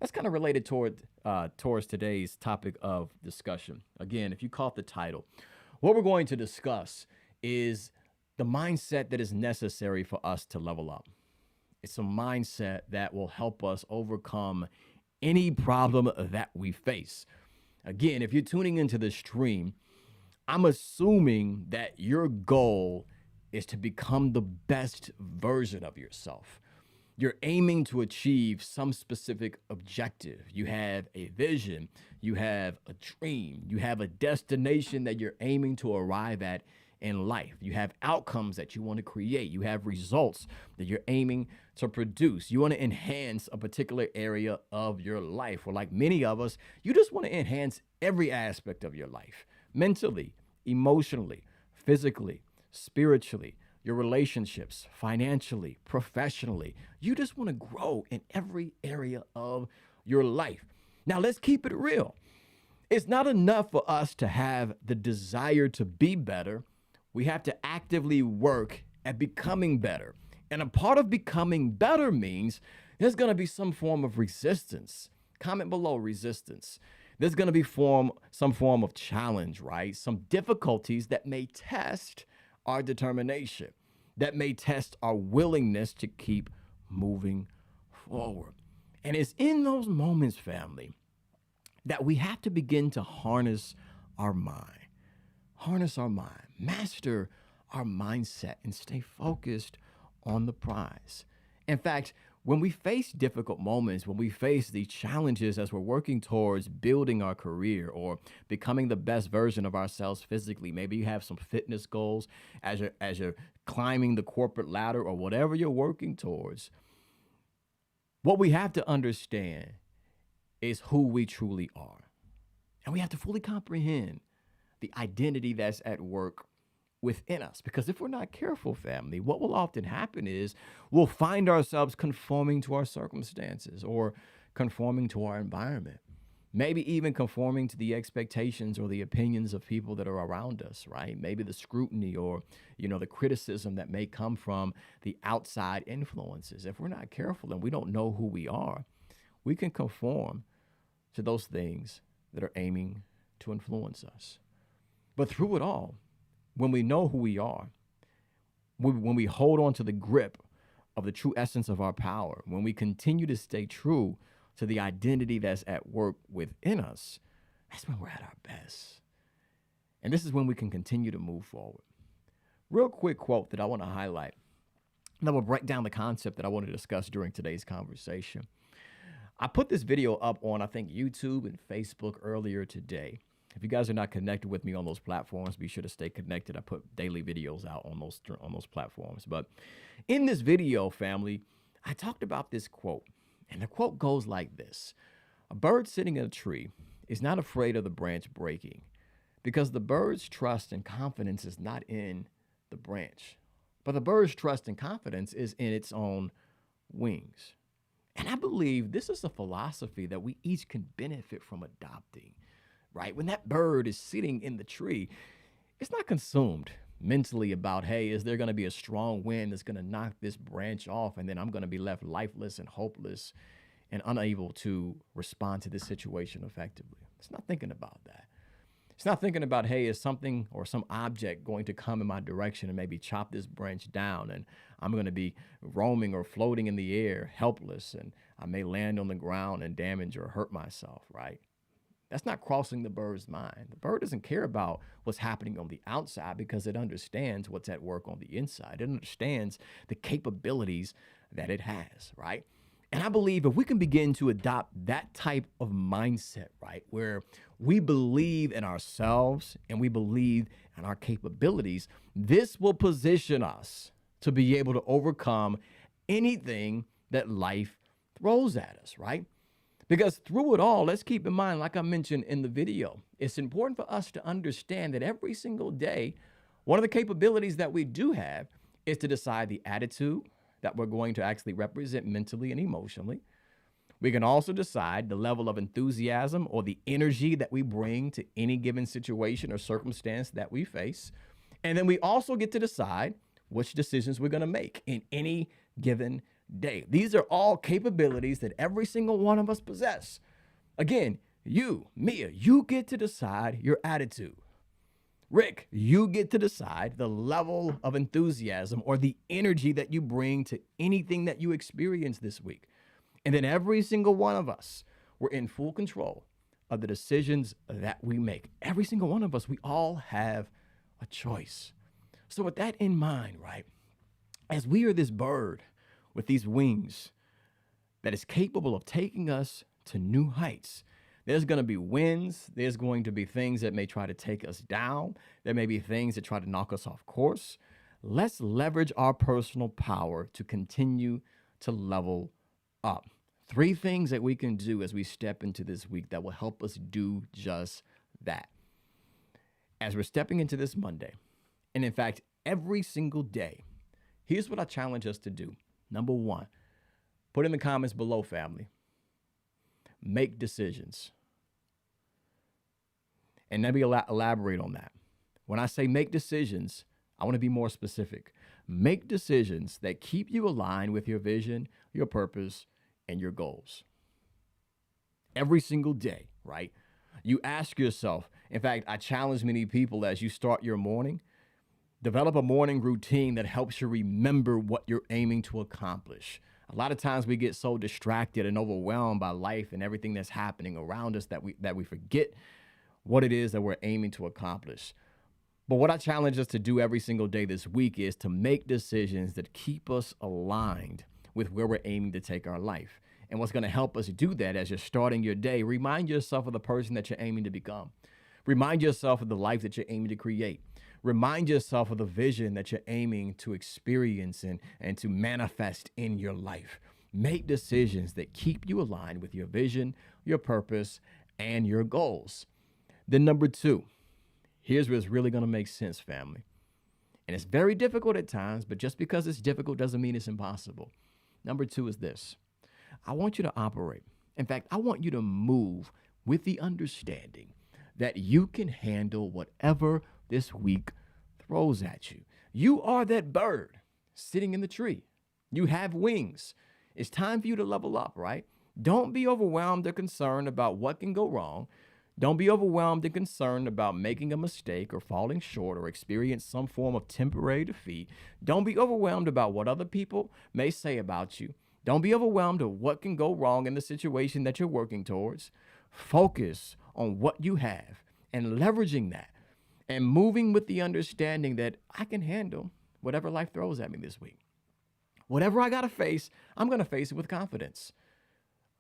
That's kind of related towards today's topic of discussion. Again, if you caught the title, what we're going to discuss is the mindset that is necessary for us to level up. It's a mindset that will help us overcome any problem that we face. Again, if you're tuning into the stream, I'm assuming that your goal is to become the best version of yourself. You're aiming to achieve some specific objective. You have a vision, you have a dream, you have a destination that you're aiming to arrive at in life. You have outcomes that you want to create. You have results that you're aiming to produce. You want to enhance a particular area of your life. Or like many of us, you just want to enhance every aspect of your life, mentally, emotionally, physically, spiritually, your relationships, financially, professionally. You just want to grow in every area of your life. Now, let's keep it real. It's not enough for us to have the desire to be better. We have to actively work at becoming better. And a part of becoming better means there's going to be some form of resistance. Comment below resistance. There's going to be some form of challenge, right? Some difficulties that may test our determination, that may test our willingness to keep moving forward. And it's in those moments, family, that we have to begin to harness our mind, master our mindset, and stay focused on the prize. In fact, when we face difficult moments, when we face these challenges as we're working towards building our career or becoming the best version of ourselves physically, maybe you have some fitness goals as you're climbing the corporate ladder or whatever you're working towards, what we have to understand is who we truly are. And we have to fully comprehend the identity that's at work within us. Because if we're not careful, family, what will often happen is we'll find ourselves conforming to our circumstances or conforming to our environment, maybe even conforming to the expectations or the opinions of people that are around us, right? Maybe the scrutiny or, the criticism that may come from the outside influences. If we're not careful and we don't know who we are, we can conform to those things that are aiming to influence us. But through it all, when we know who we are, when we hold on to the grip of the true essence of our power, when we continue to stay true to the identity that's at work within us, that's when we're at our best. And this is when we can continue to move forward. Real quick quote that I want to highlight that will break down the concept that I want to discuss during today's conversation. I put this video up on, I think, YouTube and Facebook earlier today. If you guys are not connected with me on those platforms, be sure to stay connected. I put daily videos out on those platforms. But in this video, family, I talked about this quote. And the quote goes like this: a bird sitting in a tree is not afraid of the branch breaking because the bird's trust and confidence is not in the branch, but the bird's trust and confidence is in its own wings. And I believe this is a philosophy that we each can benefit from adopting. Right? When that bird is sitting in the tree, it's not consumed mentally about, hey, is there going to be a strong wind that's going to knock this branch off and then I'm going to be left lifeless and hopeless and unable to respond to this situation effectively. It's not thinking about that. It's not thinking about, hey, is something or some object going to come in my direction and maybe chop this branch down and I'm going to be roaming or floating in the air, helpless, and I may land on the ground and damage or hurt myself, right? That's not crossing the bird's mind. The bird doesn't care about what's happening on the outside because it understands what's at work on the inside. It understands the capabilities that it has, right? And I believe if we can begin to adopt that type of mindset, right, where we believe in ourselves and we believe in our capabilities, this will position us to be able to overcome anything that life throws at us, right? Because through it all, let's keep in mind, like I mentioned in the video, it's important for us to understand that every single day, one of the capabilities that we do have is to decide the attitude that we're going to actually represent mentally and emotionally. We can also decide the level of enthusiasm or the energy that we bring to any given situation or circumstance that we face. And then we also get to decide which decisions we're going to make in any given day. These are all capabilities that every single one of us possess. Again, you, Mia, you get to decide your attitude. Rick, you get to decide the level of enthusiasm or the energy that you bring to anything that you experience this week. And then every single one of us, we're in full control of the decisions that we make. Every single one of us, we all have a choice. So with that in mind, right, as we are this bird with these wings that is capable of taking us to new heights, there's going to be winds. There's going to be things that may try to take us down. There may be things that try to knock us off course. Let's leverage our personal power to continue to level up. 3 things that we can do as we step into this week that will help us do just that. As we're stepping into this Monday, and in fact, every single day, here's what I challenge us to do. Number 1, put in the comments below, family. Make decisions. And let me elaborate on that. When I say make decisions, I want to be more specific. Make decisions that keep you aligned with your vision, your purpose, and your goals. Every single day, right? You ask yourself, in fact, I challenge many people as you start your morning, develop a morning routine that helps you remember what you're aiming to accomplish. A lot of times we get so distracted and overwhelmed by life and everything that's happening around us that we forget what it is that we're aiming to accomplish. But what I challenge us to do every single day this week is to make decisions that keep us aligned with where we're aiming to take our life. And what's going to help us do that as you're starting your day, remind yourself of the person that you're aiming to become. Remind yourself of the life that you're aiming to create. Remind yourself of the vision that you're aiming to experience and to manifest in your life. Make decisions that keep you aligned with your vision, your purpose, and your goals. Then number 2, here's where it's really going to make sense, family. And it's very difficult at times, but just because it's difficult doesn't mean it's impossible. Number 2 is this. I want you to operate. In fact, I want you to move with the understanding that you can handle whatever this week throws at you. You are that bird sitting in the tree. You have wings. It's time for you to level up, right? Don't be overwhelmed or concerned about what can go wrong. Don't be overwhelmed and concerned about making a mistake or falling short or experience some form of temporary defeat. Don't be overwhelmed about what other people may say about you. Don't be overwhelmed of what can go wrong in the situation that you're working towards. Focus on what you have and leveraging that and moving with the understanding that I can handle whatever life throws at me this week. Whatever I got to face, I'm going to face it with confidence.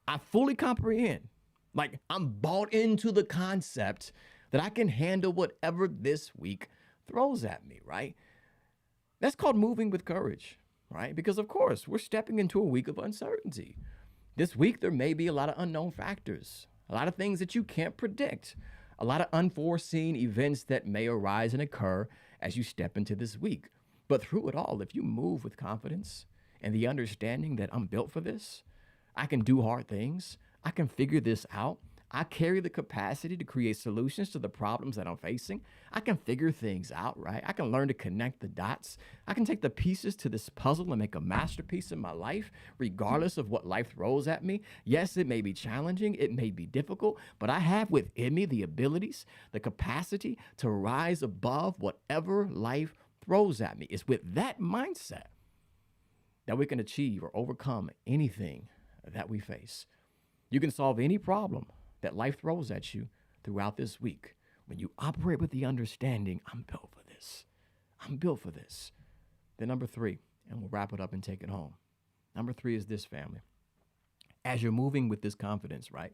I fully comprehend. Like, I'm bought into the concept that I can handle whatever this week throws at me, right? That's called moving with courage, right? Because, of course, we're stepping into a week of uncertainty. This week, there may be a lot of unknown factors, a lot of things that you can't predict, a lot of unforeseen events that may arise and occur as you step into this week. But through it all, if you move with confidence and the understanding that I'm built for this, I can do hard things, I can figure this out. I carry the capacity to create solutions to the problems that I'm facing. I can figure things out, right? I can learn to connect the dots. I can take the pieces to this puzzle and make a masterpiece in my life, regardless of what life throws at me. Yes, it may be challenging. It may be difficult, but I have within me the abilities, the capacity to rise above whatever life throws at me. It's with that mindset that we can achieve or overcome anything that we face. You can solve any problem that life throws at you throughout this week when you operate with the understanding, I'm built for this. I'm built for this. Then number 3, and we'll wrap it up and take it home. Number 3 is this, family. As you're moving with this confidence, right?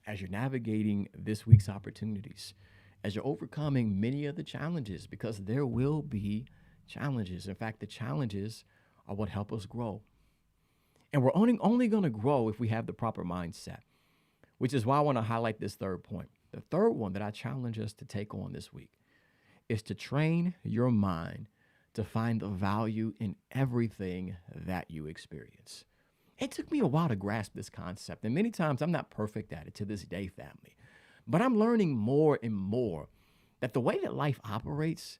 As you're navigating this week's opportunities, as you're overcoming many of the challenges, because there will be challenges. In fact, the challenges are what help us grow. And we're only going to grow if we have the proper mindset, which is why I want to highlight this 3rd point. The 3rd one that I challenge us to take on this week is to train your mind to find the value in everything that you experience. It took me a while to grasp this concept, and many times I'm not perfect at it to this day, family. But I'm learning more and more that the way that life operates,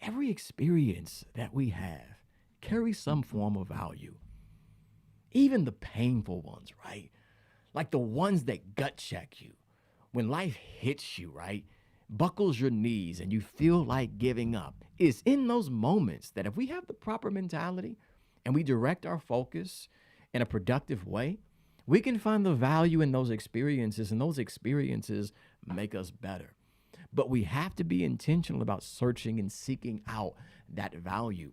every experience that we have carries some form of value. even the painful ones, right? Like the ones that gut check you. When life hits you, right? Buckles your knees and you feel like giving up. It's in those moments that if we have the proper mentality and we direct our focus in a productive way, we can find the value in those experiences, and those experiences make us better. But we have to be intentional about searching and seeking out that value.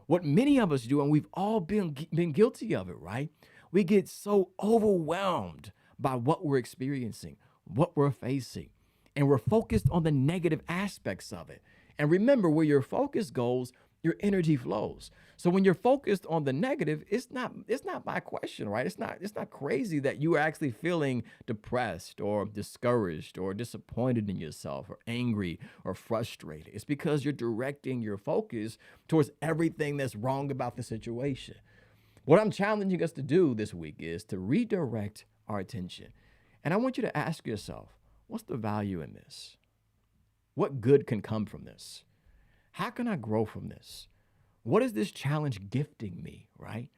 What many of us do, and we've all been guilty of it, right? We get so overwhelmed by what we're experiencing, what we're facing, and we're focused on the negative aspects of it. And remember, where your focus goes, your energy flows. So when you're focused on the negative, it's not by question, right? It's not crazy that you are actually feeling depressed or discouraged or disappointed in yourself or angry or frustrated. It's because you're directing your focus towards everything that's wrong about the situation. What I'm challenging us to do this week is to redirect our attention. And I want you to ask yourself, what's the value in this? What good can come from this? How can I grow from this? What is this challenge gifting me, right?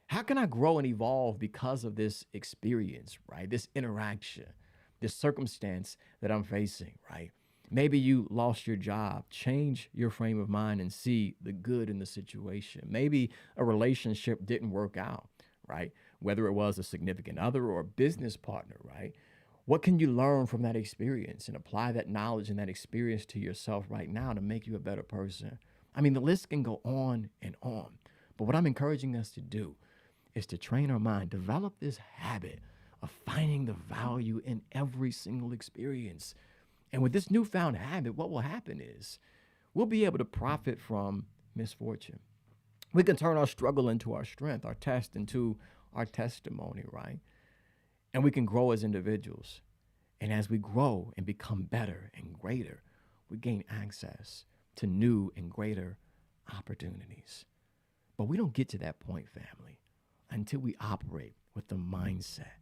How can I grow and evolve because of this experience, right? This interaction, this circumstance that I'm facing, right? Maybe you lost your job. Change your frame of mind and see the good in the situation. Maybe a relationship didn't work out, right? Whether it was a significant other or a business partner, right? What can you learn from that experience and apply that knowledge and that experience to yourself right now to make you a better person? I mean, the list can go on and on. But what I'm encouraging us to do is to train our mind, develop this habit of finding the value in every single experience. And with this newfound habit, what will happen is we'll be able to profit from misfortune. We can turn our struggle into our strength, our test into our testimony, right? And we can grow as individuals. And as we grow and become better and greater, we gain access to new and greater opportunities. But we don't get to that point, family, until we operate with the mindset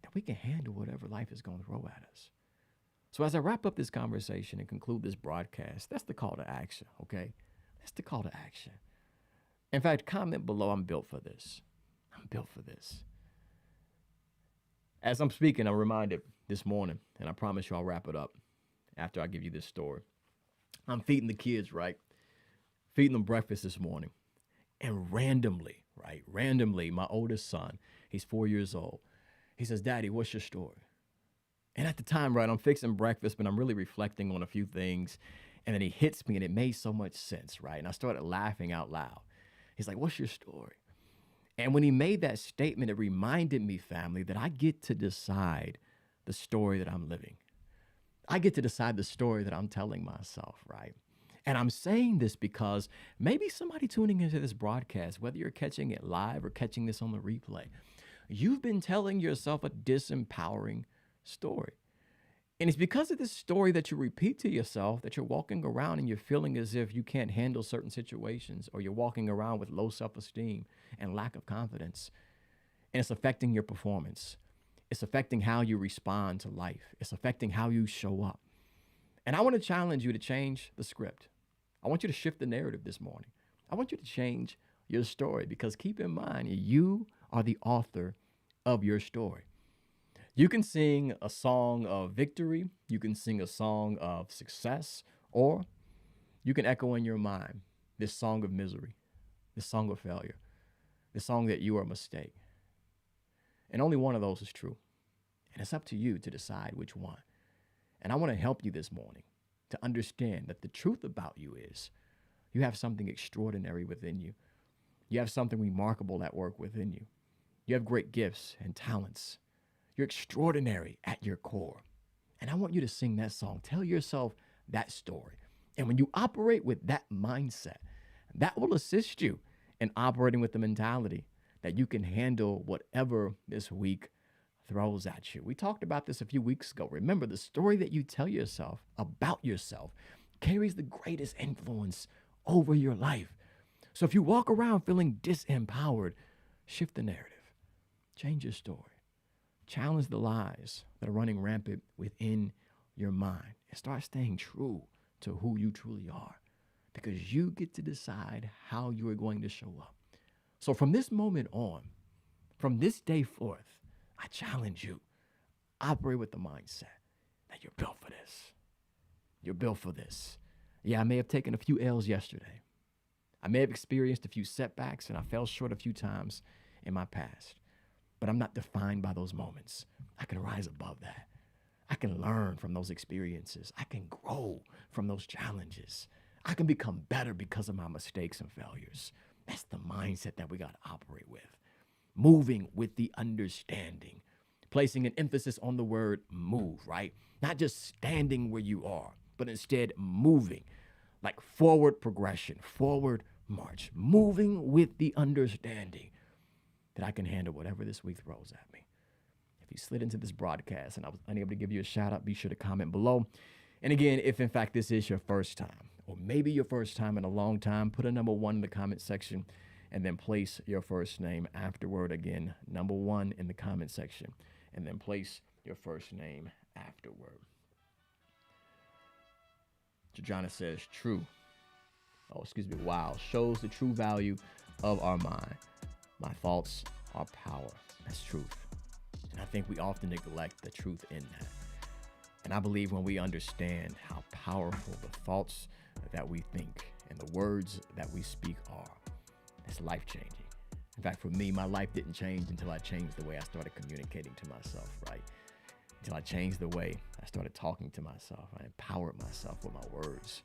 that we can handle whatever life is going to throw at us. So as I wrap up this conversation and conclude this broadcast, that's the call to action, okay? That's the call to action. In fact, comment below, I'm built for this. I'm built for this. As I'm speaking, I'm reminded this morning, and I promise you I'll wrap it up after I give you this story. I'm feeding the kids, right? Feeding them breakfast this morning. And randomly, right? Randomly, my oldest son, he's 4 years old. He says, "Daddy, what's your story?" And at the time, right, I'm fixing breakfast, but I'm really reflecting on a few things. And then he hits me, and it made so much sense, right? And I started laughing out loud. He's like, "What's your story?" And when he made that statement, it reminded me, family, that I get to decide the story that I'm living. I get to decide the story that I'm telling myself, right? And I'm saying this because maybe somebody tuning into this broadcast, whether you're catching it live or catching this on the replay, you've been telling yourself a disempowering story. And it's because of this story that you repeat to yourself that you're walking around and you're feeling as if you can't handle certain situations, or you're walking around with low self-esteem and lack of confidence. And it's affecting your performance. It's affecting how you respond to life. It's affecting how you show up. And I want to challenge you to change the script. I want you to shift the narrative this morning. I want you to change your story, because keep in mind, you are the author of your story. You can sing a song of victory, you can sing a song of success, or you can echo in your mind this song of misery, this song of failure, this song that you are a mistake. And only one of those is true. And it's up to you to decide which one. And I want to help you this morning to understand that the truth about you is you have something extraordinary within you. You have something remarkable at work within you. You have great gifts and talents. You're extraordinary at your core. And I want you to sing that song. Tell yourself that story. And when you operate with that mindset, that will assist you in operating with the mentality that you can handle whatever this week throws at you. We talked about this a few weeks ago. Remember, the story that you tell yourself about yourself carries the greatest influence over your life. So if you walk around feeling disempowered, shift the narrative. Change your story. Challenge the lies that are running rampant within your mind, and start staying true to who you truly are, because you get to decide how you are going to show up. So from this moment on, From this day forth, I challenge you, operate with the mindset that you're built for this. You're built for this. Yeah, I may have taken a few L's yesterday. I may have experienced a few setbacks and I fell short a few times in my past, but I'm not defined by those moments. I can rise above that. I can learn from those experiences. I can grow from those challenges. I can become better because of my mistakes and failures. That's the mindset that we got to operate with. Moving with the understanding, placing an emphasis on the word move, right? Not just standing where you are, but instead moving, like forward progression, forward march, moving with the understanding that I can handle whatever this week throws at me. If you slid into this broadcast and I was unable to give you a shout out, be sure to comment below. And again, if in fact this is your first time, or maybe your first time in a long time, put a number 1 in the comment section and then place your first name afterward. Again, number 1 in the comment section and then place your first name afterward. Jajana says, true. Wow. Shows the true value of our mind. My thoughts are power. That's truth. And I think we often neglect the truth in that. And I believe when we understand how powerful the thoughts that we think and the words that we speak are, it's life-changing. In fact, for me, my life didn't change until I changed the way I started communicating to myself, right? Until I changed the way I started talking to myself. I empowered myself with my words.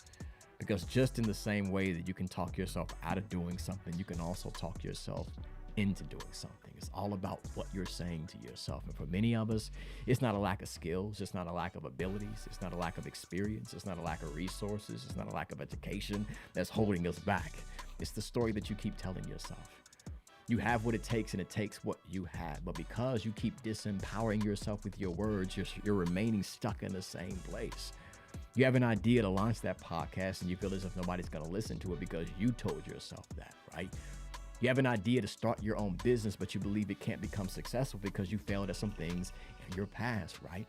Because just in the same way that you can talk yourself out of doing something, you can also talk yourself into doing something. It's all about what you're saying to yourself. And for many of us, it's not a lack of skills. It's not a lack of abilities. It's not a lack of experience. It's not a lack of resources. It's not a lack of education that's holding us back. It's the story that you keep telling yourself. You have what it takes and it takes what you have. But because you keep disempowering yourself with your words, you're remaining stuck in the same place. You have an idea to launch that podcast and you feel as if nobody's going to listen to it because you told yourself that, right? You have an idea to start your own business, but you believe it can't become successful because you failed at some things in your past, right?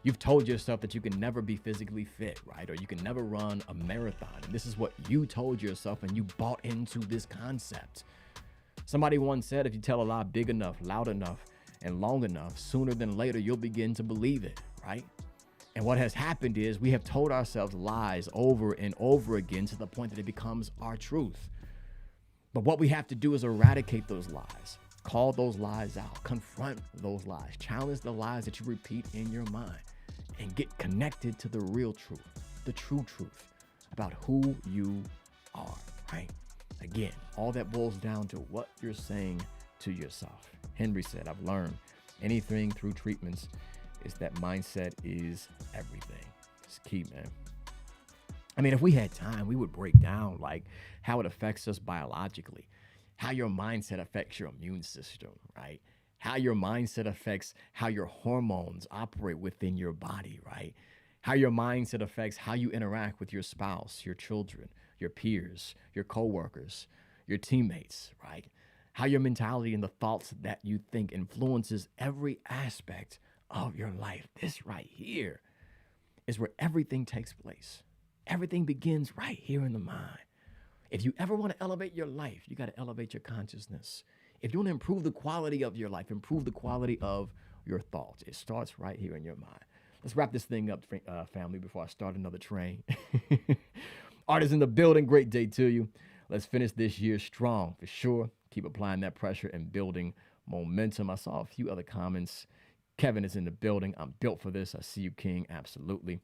You've told yourself that you can never be physically fit, right? Or you can never run a marathon. And this is what you told yourself and you bought into this concept. Somebody once said, if you tell a lie big enough, loud enough, and long enough, sooner than later, you'll begin to believe it, right? And what has happened is we have told ourselves lies over and over again to the point that it becomes our truth. But what we have to do is eradicate those lies, call those lies out, confront those lies, challenge the lies that you repeat in your mind, and get connected to the real truth, the true truth about who you are, right? Again, all that boils down to what you're saying to yourself. Henry said, I've learned anything through treatments is that mindset is everything. It's key, man. I mean, if we had time, we would break down like how it affects us biologically, how your mindset affects your immune system, right? How your mindset affects how your hormones operate within your body, right? How your mindset affects how you interact with your spouse, your children, your peers, your coworkers, your teammates, right? How your mentality and the thoughts that you think influences every aspect of your life. This right here is where everything takes place. Everything begins right here in the mind. If you ever want to elevate your life, you got to elevate your consciousness. If you want to improve the quality of your life, improve the quality of your thoughts, it starts right here in your mind. Let's wrap this thing up, family, before I start another train. Artists in the building, great day to you. Let's finish this year strong for sure. Keep applying that pressure and building momentum. I saw a few other comments. Kevin is in the building. I'm built for this. I see you, King. Absolutely.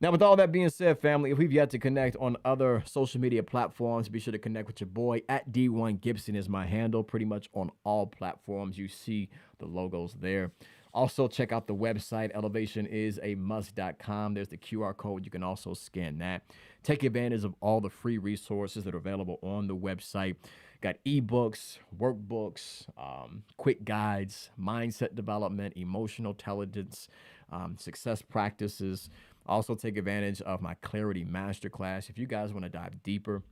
Now, with all that being said, family, if we've yet to connect on other social media platforms, be sure to connect with your boy. At D1 Gibson is my handle. Pretty much on all platforms, you see the logos there. Also, check out the website, elevationisAmust.com. There's the QR code. You can also scan that. Take advantage of all the free resources that are available on the website. Got ebooks, workbooks, quick guides, mindset development, emotional intelligence, success practices. Also take advantage of my Clarity Masterclass. If you guys want to dive deeper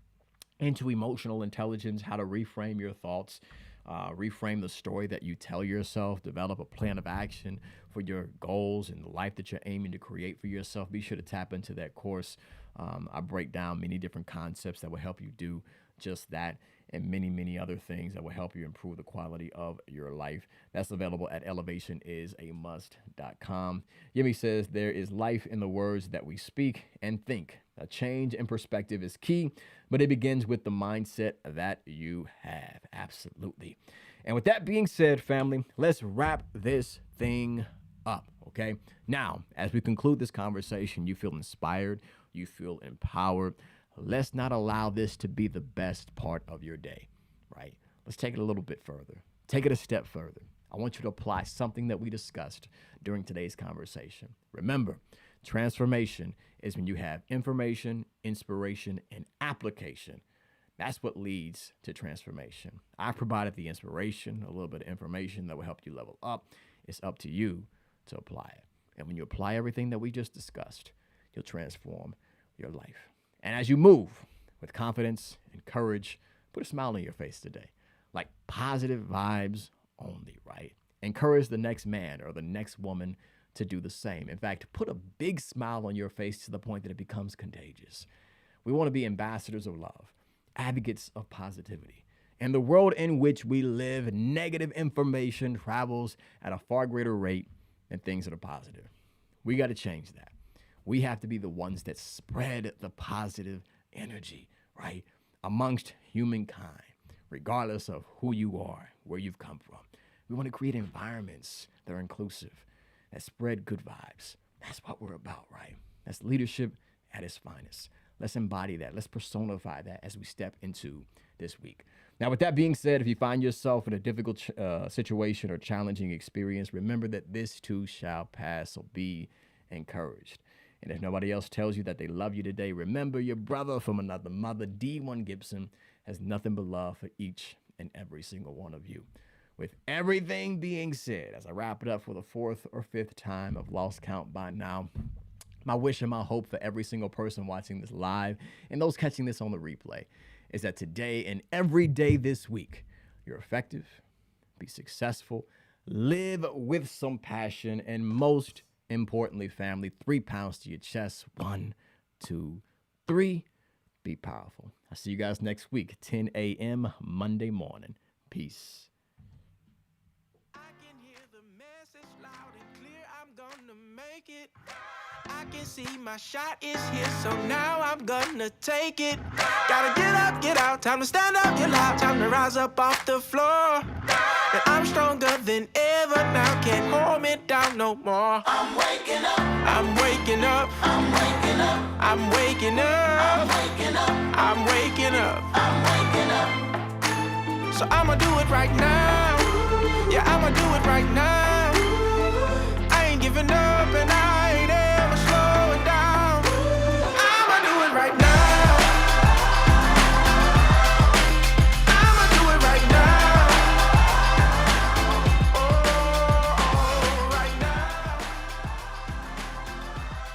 into emotional intelligence, how to reframe your thoughts, reframe the story that you tell yourself, develop a plan of action for your goals and the life that you're aiming to create for yourself, be sure to tap into that course. I break down many different concepts that will help you do just that. and many, many other things that will help you improve the quality of your life. That's available at elevationIsAmust.com. Yemi says, there is life in the words that we speak and think. A change in perspective is key, but it begins with the mindset that you have. Absolutely. And with that being said, family, let's wrap this thing up, okay? Now, as we conclude this conversation, you feel inspired, you feel empowered. Let's not allow this to be the best part of your day, right? Let's take it a little bit further. Take it a step further. I want you to apply something that we discussed during today's conversation. Remember, transformation is when you have information, inspiration, and application. That's what leads to transformation. I've provided the inspiration, a little bit of information that will help you level up. It's up to you to apply it. And when you apply everything that we just discussed, you'll transform your life. And as you move with confidence and courage, put a smile on your face today. Like positive vibes only, right? Encourage the next man or the next woman to do the same. In fact, put a big smile on your face to the point that it becomes contagious. We want to be ambassadors of love, advocates of positivity. In the world in which we live, negative information travels at a far greater rate than things that are positive. We got to change that. We have to be the ones that spread the positive energy, right, amongst humankind, regardless of who you are, where you've come from. We want to create environments that are inclusive, that spread good vibes. That's what we're about, right? That's leadership at its finest. Let's embody that. Let's personify that as we step into this week. Now, with that being said, if you find yourself in a difficult situation or challenging experience, remember that this too shall pass, so be encouraged. And if nobody else tells you that they love you today, remember your brother from another mother, D1 Gibson, has nothing but love for each and every single one of you. With everything being said, as I wrap it up for the fourth or fifth time, I've lost count by now, my wish and my hope for every single person watching this live and those catching this on the replay is that today and every day this week, you're effective, be successful, live with some passion, and most importantly, family, 3 pounds to your chest. 1, 2, 3. Be powerful. I'll see you guys next week, 10 a.m. Monday morning. Peace. I can hear the message loud and clear. I'm gonna make it. I can see my shot is here, so now I'm gonna take it. Gotta get up, get out, time to stand up, get loud, time to rise up off the floor. And I'm stronger than ever now, can't hold me down no more. I'm waking up, I'm waking up, I'm waking up, I'm waking up, I'm waking up, I'm waking up, I'm waking up. So I'ma do it right now, yeah, I'ma do it right now.